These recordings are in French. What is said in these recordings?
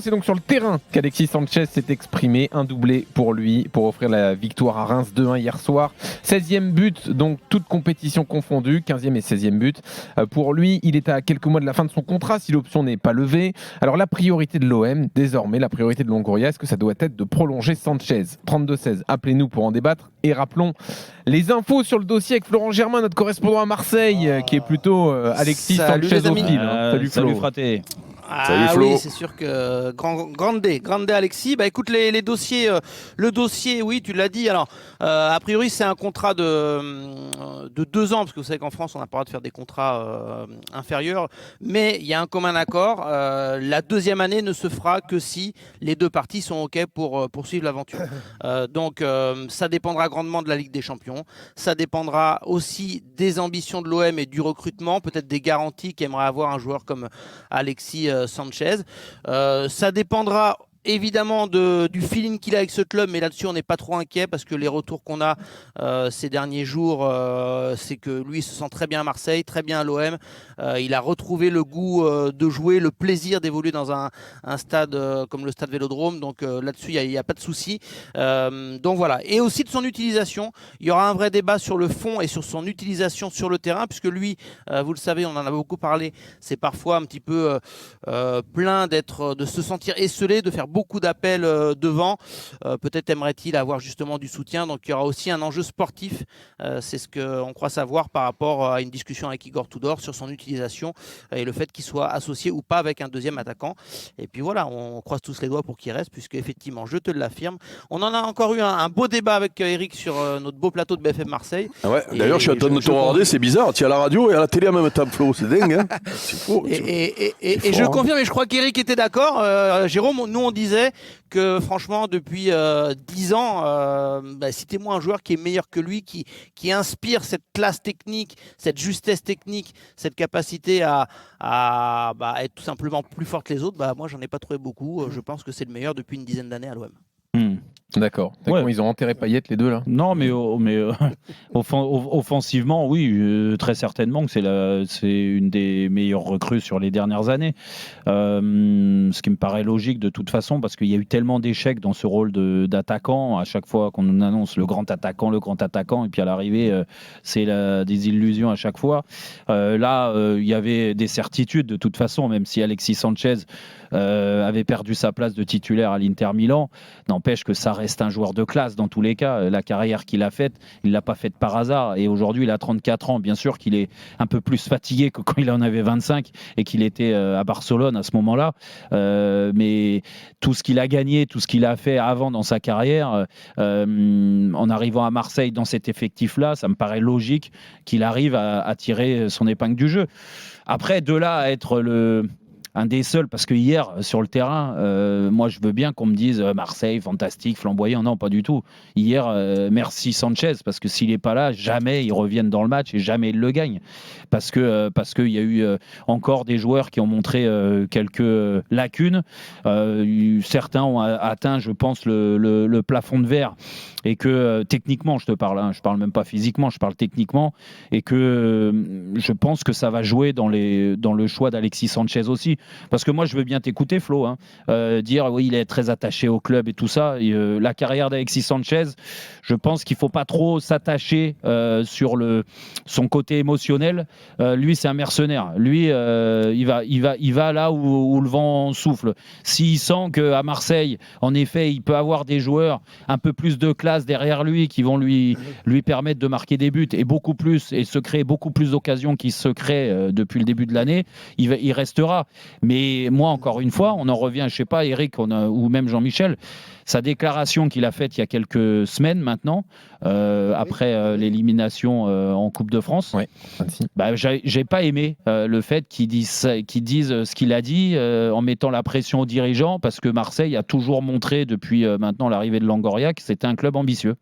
C'est donc sur le terrain qu'Alexis Sanchez s'est exprimé, un doublé pour lui, pour offrir la victoire à Reims 2-1 hier soir. 16e but, donc toute compétition confondue, 15e et 16e but. Pour lui, il est à quelques mois de la fin de son contrat si l'option n'est pas levée. Alors la priorité de l'OM, désormais, la priorité de Longoria, est-ce que ça doit être de prolonger Sanchez ? 32-16, appelez-nous pour en débattre. Et rappelons les infos sur le dossier avec Florent Germain, notre correspondant à Marseille, qui est plutôt Alexis Sanchez au fil. Salut fraté. Ah oui, c'est sûr que grande Alexis. Bah écoute, les dossiers, le dossier, oui, tu l'as dit. Alors, a priori, c'est un contrat de 2 ans, parce que vous savez qu'en France, on n'a pas le droit de faire des contrats inférieurs. Mais il y a un commun accord. La deuxième année ne se fera que si les deux parties sont OK pour poursuivre l'aventure. Donc, ça dépendra grandement de la Ligue des Champions. Ça dépendra aussi des ambitions de l'OM et du recrutement, peut-être des garanties qu'aimerait avoir un joueur comme Alexis Sanchez. Ça dépendra évidemment du feeling qu'il a avec ce club, mais là-dessus on n'est pas trop inquiet parce que les retours qu'on a ces derniers jours, c'est que lui il se sent très bien à Marseille, très bien à l'OM. Il a retrouvé le goût de jouer, le plaisir d'évoluer dans un stade comme le stade Vélodrome, donc là-dessus il n'y a pas de souci. Donc voilà, et aussi de son utilisation, il y aura un vrai débat sur le fond et sur son utilisation sur le terrain, puisque lui, vous le savez, on en a beaucoup parlé, c'est parfois un petit peu plein de se sentir esseulé, de faire beaucoup d'appels devant. Peut-être aimerait-il avoir justement du soutien. Donc il y aura aussi un enjeu sportif. C'est ce qu'on croit savoir par rapport à une discussion avec Igor Tudor sur son utilisation et le fait qu'il soit associé ou pas avec un deuxième attaquant. Et puis voilà, on croise tous les doigts pour qu'il reste, puisque effectivement, je te l'affirme. On en a encore eu un beau débat avec Eric sur notre beau plateau de BFM Marseille. Ah ouais, d'ailleurs, je suis en train de te regarder, c'est bizarre. Tu es à la radio et à la télé en même temps, Flo. C'est dingue, hein. C'est fou. Et je confirme, et je crois qu'Eric était d'accord. Jérôme, nous on disait que franchement depuis 10 ans, citez-moi un joueur qui est meilleur que lui, qui inspire cette classe technique, cette justesse technique, cette capacité à être tout simplement plus fort que les autres. Moi j'en ai pas trouvé beaucoup. Je pense que c'est le meilleur depuis une dizaine d'années à l'OM. D'accord. Ouais. Ils ont enterré Payet les deux là. Non, mais offensivement, oui, très certainement que c'est une des meilleures recrues sur les dernières années. Ce qui me paraît logique de toute façon, parce qu'il y a eu tellement d'échecs dans ce rôle d'attaquant. À chaque fois qu'on nous annonce le grand attaquant, et puis à l'arrivée, c'est des illusions à chaque fois. Là, il y avait des certitudes de toute façon, même si Alexis Sanchez avait perdu sa place de titulaire à l'Inter Milan. N'empêche que ça reste un joueur de classe dans tous les cas. La carrière qu'il a faite, il ne l'a pas faite par hasard. Et aujourd'hui, il a 34 ans. Bien sûr qu'il est un peu plus fatigué que quand il en avait 25 et qu'il était à Barcelone à ce moment-là. Mais tout ce qu'il a gagné, tout ce qu'il a fait avant dans sa carrière, en arrivant à Marseille dans cet effectif-là, ça me paraît logique qu'il arrive à tirer son épingle du jeu. Après, de là à être un des seuls, parce que hier sur le terrain, moi je veux bien qu'on me dise Marseille, fantastique, flamboyant, non pas du tout. Hier, merci Sanchez, parce que s'il n'est pas là, jamais ils reviennent dans le match et jamais ils le gagnent, parce qu'il y a eu encore des joueurs qui ont montré quelques lacunes. Certains ont atteint, je pense, le plafond de verre, et que techniquement, je te parle, je parle même pas physiquement, je parle techniquement, et que je pense que ça va jouer dans le choix d'Alexis Sanchez aussi. Parce que moi, je veux bien t'écouter, Flo, dire oui, il est très attaché au club et tout ça. Et, la carrière d'Alexis Sanchez, je pense qu'il ne faut pas trop s'attacher sur son côté émotionnel. Lui, c'est un mercenaire. Lui, il va là où le vent souffle. S'il sent qu'à Marseille, en effet, il peut avoir des joueurs un peu plus de classe derrière lui qui vont lui permettre de marquer des buts et beaucoup plus, et se créer beaucoup plus d'occasions qui se créent depuis le début de l'année, il restera. Mais moi, encore une fois, on en revient, je sais pas, Eric ou même Jean-Michel, sa déclaration qu'il a faite il y a quelques semaines maintenant, après l'élimination en Coupe de France. Ouais. J'ai pas aimé le fait qu'il dise ce qu'il a dit en mettant la pression aux dirigeants, parce que Marseille a toujours montré depuis maintenant l'arrivée de Longoria que c'était un club ambitieux.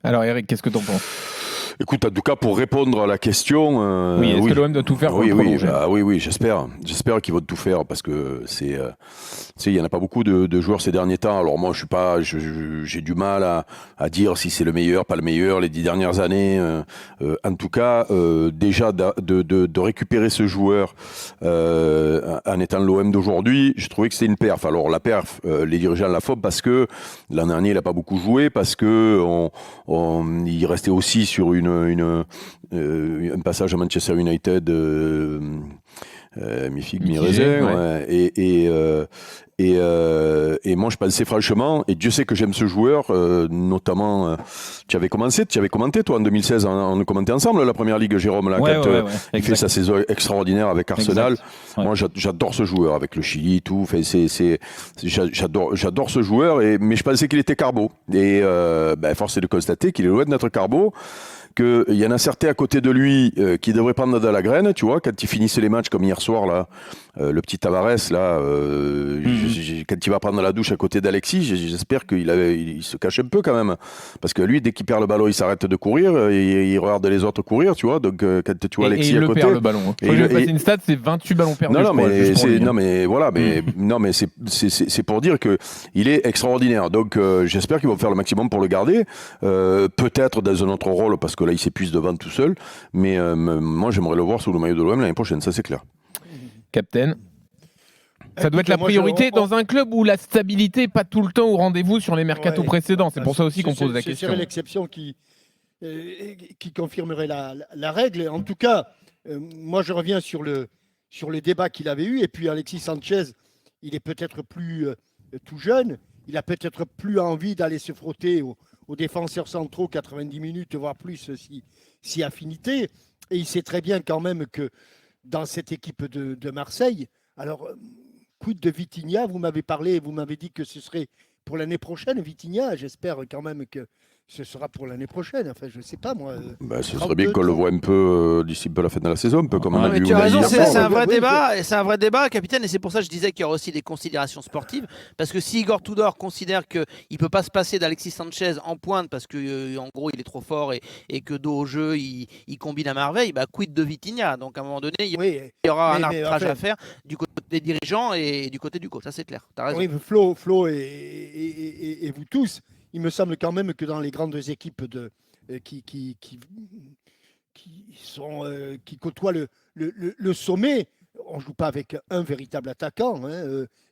Alors Eric, qu'est-ce que tu en penses ? Écoute, en tout cas, pour répondre à la question... oui, est-ce que l'OM doit tout faire pour le prolonger ? Oui, j'espère. J'espère qu'ils vont tout faire parce que il n'y en a pas beaucoup de joueurs ces derniers temps. Alors moi, j'ai du mal à dire si c'est le meilleur, pas le meilleur, les 10 dernières années. En tout cas, déjà de récupérer ce joueur en étant l'OM d'aujourd'hui, j'ai trouvé que c'était une perf. Alors la perf, les dirigeants la font parce que l'an dernier, il n'a pas beaucoup joué, parce que il restait aussi sur un passage à Manchester United mi-figue, mi-raisin. Ouais. Et moi, je pensais franchement, et Dieu sait que j'aime ce joueur, notamment, tu avais commenté toi en 2016, on a commenté ensemble la première ligue, Jérôme, là, quand il fait sa saison extraordinaire avec Arsenal. Ouais. Moi, j'adore ce joueur avec le Chili, tout. Enfin, j'adore ce joueur, mais je pensais qu'il était carbo. Et force est de constater qu'il est loin d'être carbo. Qu'il y en a certains à côté de lui qui devraient prendre de la graine, tu vois, quand ils finissent les matchs comme hier soir, là, le petit Tavares, là, quand il va prendre la douche à côté d'Alexis, j'espère qu'il se cache un peu quand même. Parce que lui, dès qu'il perd le ballon, il s'arrête de courir, il regarde les autres courir, tu vois, donc quand tu vois Alexis à côté... Et il perd le ballon. Quand je vais passer une stat, c'est 28 ballons perdus. Mais c'est pour dire qu'il est extraordinaire. Donc j'espère qu'ils vont faire le maximum pour le garder. Peut-être dans un autre rôle, parce que là, il s'épuise devant tout seul. Mais moi, j'aimerais le voir sous le maillot de l'OM l'année prochaine, ça c'est clair. Captain. Ça doit être la priorité dans un club où la stabilité n'est pas tout le temps au rendez-vous sur les mercatos précédents. C'est pour ça aussi qu'on pose la question. C'est l'exception qui confirmerait la règle. En tout cas, moi, je reviens sur le débat qu'il avait eu. Et puis, Alexis Sanchez, il est peut-être plus tout jeune. Il a peut-être plus envie d'aller se frotter aux défenseurs centraux 90 minutes, voire plus, si affinité. Et il sait très bien quand même que dans cette équipe de Marseille, alors, quid de Vitinha, vous m'avez dit que ce serait pour l'année prochaine, Vitinha. J'espère quand même que ce sera pour l'année prochaine. Enfin, je ne sais pas, moi. Ce serait bien qu'on le voit un peu d'ici la fin de la saison, un peu comme on a vu. Tu as raison, c'est un vrai débat, c'est un vrai débat, capitaine, et c'est pour ça que je disais qu'il y aura aussi des considérations sportives, parce que si Igor Tudor considère qu'il ne peut pas se passer d'Alexis Sanchez en pointe, parce que en gros il est trop fort et que dos au jeu il combine à merveille, quid de Vitinha. Donc à un moment donné, il y aura un arbitrage à faire du côté des dirigeants et du côté du coach. Ça c'est clair, tu as raison. Oui, Flo et vous tous, il me semble quand même que dans les grandes équipes qui côtoient le sommet, on ne joue pas avec un véritable attaquant.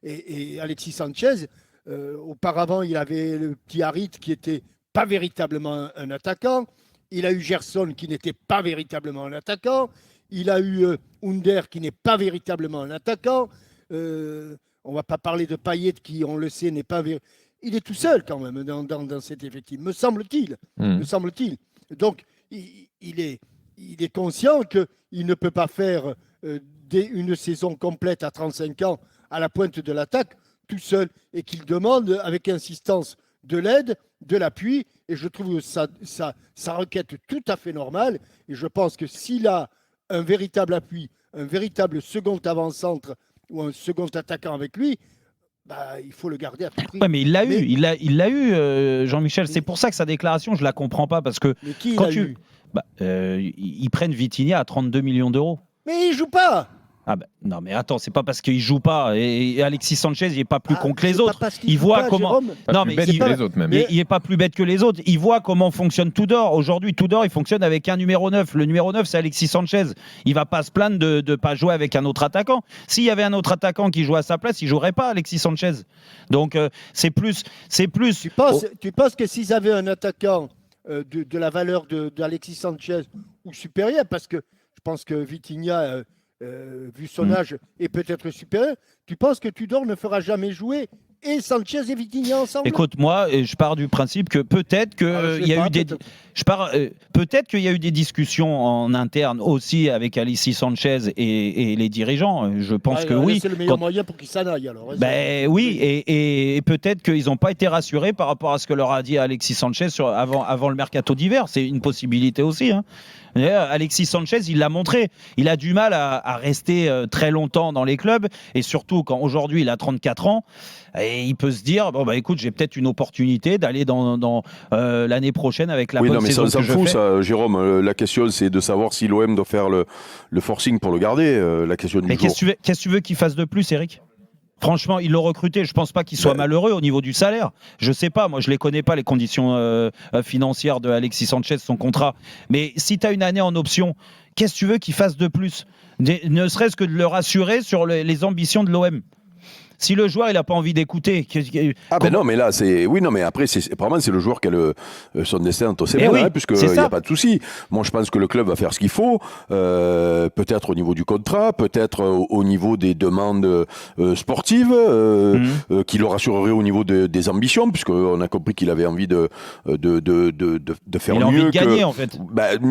Et Alexis Sanchez, auparavant, il avait le petit Harit qui n'était pas véritablement un attaquant. Il a eu Gerson qui n'était pas véritablement un attaquant. Il a eu Under qui n'est pas véritablement un attaquant. On ne va pas parler de Payet qui, on le sait, n'est pas véritablement... Il est tout seul quand même dans cet effectif, me semble-t-il. Donc, il est conscient qu'il ne peut pas faire une saison complète à 35 ans à la pointe de l'attaque tout seul et qu'il demande avec insistance de l'aide, de l'appui. Et je trouve sa requête tout à fait normale. Et je pense que s'il a un véritable appui, un véritable second avant-centre ou un second attaquant avec lui, il faut le garder à tout prix. Ouais, mais il l'a eu, Jean-Michel. C'est pour ça que sa déclaration, je ne la comprends pas. Parce que mais qui l'a eu ils prennent Vitinha à 32 millions d'euros. Mais il ne joue pas. Non, mais attends, c'est pas parce qu'il joue pas. Et Alexis Sanchez, il est pas plus con que les autres. Il voit comment. Non, mais il est pas plus bête que les autres. Il voit comment fonctionne Tudor. Aujourd'hui, Tudor, il fonctionne avec un numéro 9. Le numéro 9, c'est Alexis Sanchez. Il va pas se plaindre de pas jouer avec un autre attaquant. S'il y avait un autre attaquant qui jouait à sa place, il jouerait pas Alexis Sanchez. Donc c'est plus. Tu penses que s'ils avaient un attaquant de la valeur d'Alexis Sanchez ou supérieur, parce que je pense que Vitinha. Vu son âge, est peut-être supérieur. Tu penses que Tudor ne fera jamais jouer et Sanchez et Vitinha ensemble? Écoute, moi, je pars du principe que peut-être qu'il y a eu des discussions en interne aussi avec Alexis Sanchez et les dirigeants. Je pense que oui. C'est le meilleur moyen pour qu'ils s'en aillent alors. Oui, et peut-être qu'ils n'ont pas été rassurés par rapport à ce que leur a dit Alexis Sanchez avant le mercato d'hiver. C'est une possibilité aussi. Alexis Sanchez, il l'a montré. Il a du mal à rester très longtemps dans les clubs, et surtout quand aujourd'hui il a 34 ans, et il peut se dire bon bah écoute, j'ai peut-être une opportunité d'aller dans l'année prochaine avec la bonne saison ça que je fais. Ça, Jérôme. La question c'est de savoir si l'OM doit faire le forcing pour le garder. La question du jour. Qu'est-ce que tu veux qu'il fasse de plus, Eric ? Franchement, ils l'ont recruté. Je pense pas qu'il soit malheureux au niveau du salaire. Je sais pas. Moi, je les connais pas, les conditions financières de Alexis Sanchez, son contrat. Mais si tu as une année en option, qu'est-ce que tu veux qu'il fasse de plus ? Ne serait-ce que de le rassurer sur les ambitions de l'OM. Si le joueur il a pas envie d'écouter, non, mais là c'est mais après vraiment c'est le joueur qui a son destin entre ses mains, puisque il n'y a pas de souci. Moi je pense que le club va faire ce qu'il faut, peut-être au niveau du contrat, peut-être au niveau des demandes sportives, qui le rassurerait au niveau des ambitions, puisqu'on a compris qu'il avait envie de faire mieux, envie de gagner en fait.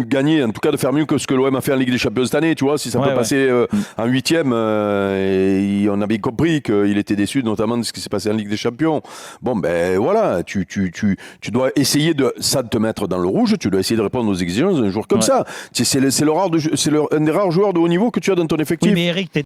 Gagner, en tout cas de faire mieux que ce que l'OM a fait en Ligue des Champions cette année, tu vois, si ça peut passer en 8e, on a bien compris qu'il était déçu notamment de ce qui s'est passé en Ligue des Champions. Bon ben voilà, tu dois essayer de te mettre dans le rouge, tu dois essayer de répondre aux exigences d'un joueur comme ça. C'est un des rares joueurs de haut niveau que tu as dans ton effectif. Oui, mais Eric,